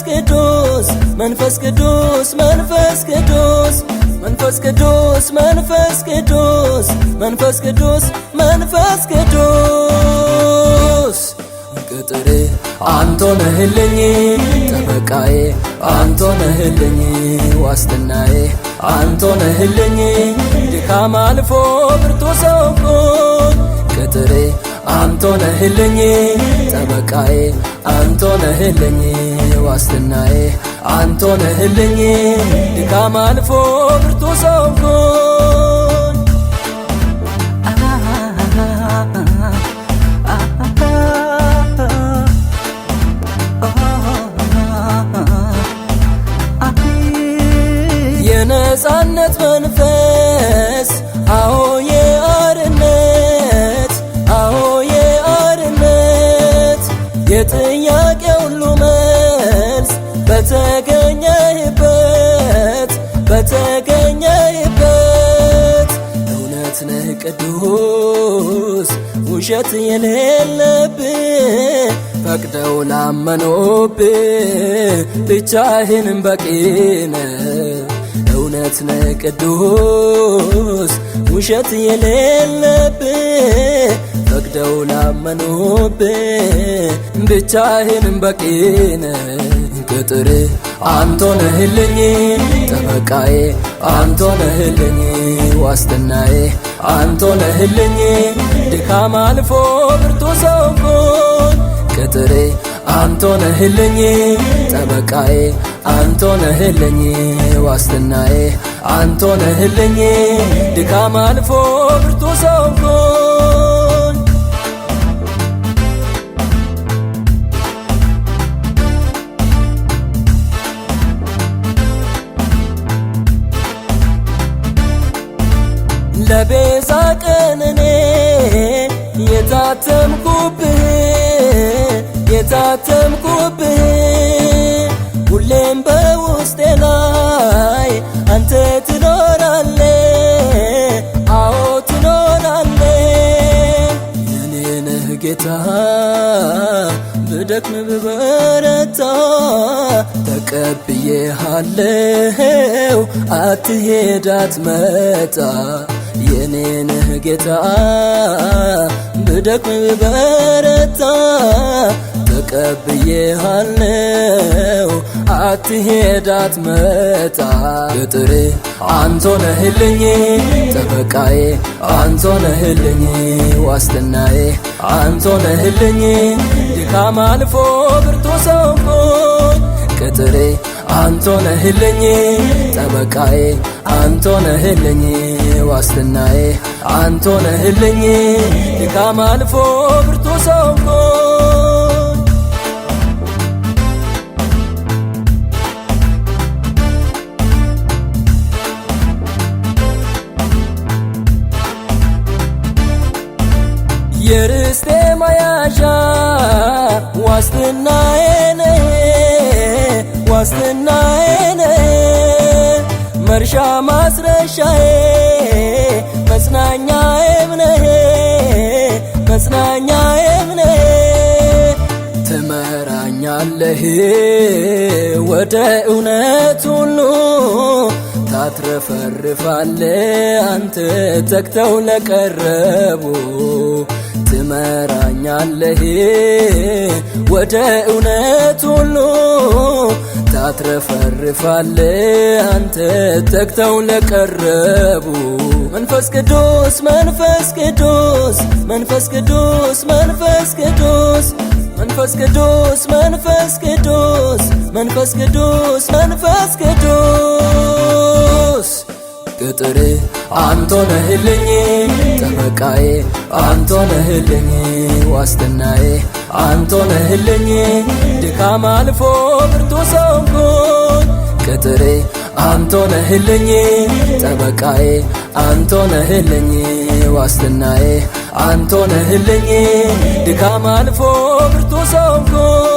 ቅዱስ መንፈስ ቅዱስ መንፈስ ቅዱስ መንፈስ ቅዱስ መንፈስ ቅዱስ መንፈስ ቅዱስ መንፈስ ቅዱስ ቅጥሬ አንተ ነህልኝ ጠበቃዬ አንተ ነህልኝ ዋስትናዬ አንተ ነህልኝ ድካም አልፎ ብርቱ ሰው ሆንኩኝ ቅጥሬ አንተ ነህልኝ ጠበቃዬ አንተ ነህልኝ ዋስትናዬ አንተ ነህልኝ ድካም አልፎ ብርቱ ሰው ሆንኩኝ የነጻነት መንፈስ አዎ የአርነት አዎ የአርነት የጥያቄ ሁሉ መልስ በተገኘበት እውነት ነህ ቅዱስ ውሸት የሌለብህ ፈቅደው ላመኑብህ ብቻህን በቂ ነህ እውነት ነህ ቅዱስ ውሸት የሌለብህ ፈቅደው ላመኑብህ ብቻህን በቂ ነህ ቅጥሬ አንተ ነህልኝ ጠበቃዬ አንተ ነህልኝ ዋስትናዬ አንተ ነህልኝ ድካም አልፎ ብርቱ ሰው ሆንኩኝ ቅጥሬ አንተ ነህልኝ ጠበቃዬ አንተ ነህልኝ ዋስትናዬ አንተ ነህልኝ ድካም አልፎ ብርቱ ሰው ሆንኩኝ ለቤዛ ቀን እኔ የታተምኩብህ ሁሌም በውስጤ ላይ አንተ ትኖራለህ አዎ ትኖራለህ የኔ ነህ ጌታ ብደክም ብበረታ ተቀብዬሃለሁ አትሄድ አትመጣ የኔ ነህ ጌታ ብደክም ብበረታ ተቀብዬሃለሁ አትሄድ አትመጣ ቅጥሬ አንተ ነህልኝ ጠበቃዬ አንተ ነህልኝ ዋስትናዬ አንተ ነህልኝ ድካም አልፎ ብርቱ ሰው ሆንኩኝ ቅጥሬ አንተ ነህልኝ ጠበቃዬ አንተ ነህልኝ ዋስትናዬ አንተ ነህልኝ ድካም አልፎ ብርቱ ሰው ሆንኩኝ የርስቴ መያዣ ዋስትናዬ ነህ መርሻ ማስረሻዬ መጽናኛዬም ነህ ትመራኛለህ ወደ እውነት ሁሉ ታትረፈርፋለህ አንተ ተግተው ለቀረቡ ትመራኛለህ ወደ እውነት ሁሉ ታትረፈርፋለህ አንተ ተግተው ለቀረቡ መንፈስ ቅዱስ መንፈስ ቅዱስ መንፈስ ቅዱስ መንፈስ ቅዱስ መንፈስ ቅዱስ መንፈስ ቅዱስ መንፈስ ቅዱስ መንፈስ ቅዱስ ቅጥሬ አንተ ነህልኝ ጠበቃዬ አንተ ነህልኝ ዋስትናዬ አንተ ነህልኝ ድካም አልፎ ብርቱ ሰው ሆንኩኝ ቅጥሬ አንተ ነህልኝ ጠበቃዬ አንተ ነህልኝ ዋስትናዬ አንተ ነህልኝ ድካም አልፎ ብርቱ ሰው ሆንኩኝ